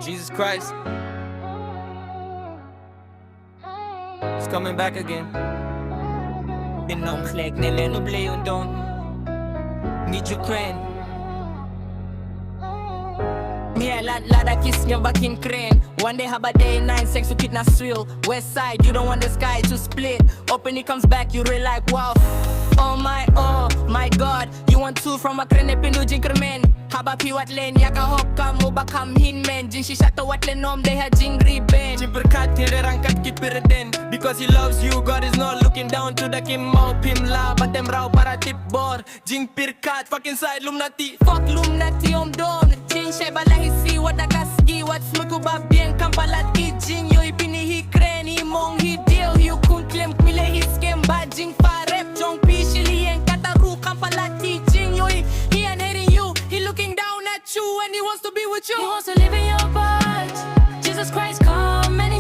Jesus Christ is coming back again. Binongklek nilenoble yun doon ni Ukraine. Yeah, lada kiss nyo bakin crane. One day haba day 9, sex ukit nahswil. West side, you don't want the sky to split. Open it comes back, you real like wow. Oh my god. You want two from a krene pindu jinkermen. Haba piwat len yaka hop kam mo bakam hinmen. Jin shisha to wat lenom they ha jingri ben. Jimperkat nirerangkat kipirden. Because he loves you, God is not looking down to the kim mau pim la. Batem raw para tip bor. Jing pirkat fucking side lumnati. Fuck lumnati om don. Jin shay balahi si wat akasgi. Wat smukuba bien kampalat ijing. Yo ipini hi kreni mong hi deal. You kun klem kmile hi skem bajing farep. Jong pi shilien kataru kampalat ijing. Yo he ain't hating you. He looking down at you and he wants to be with you. He wants to live in your part. Jesus Christ come and he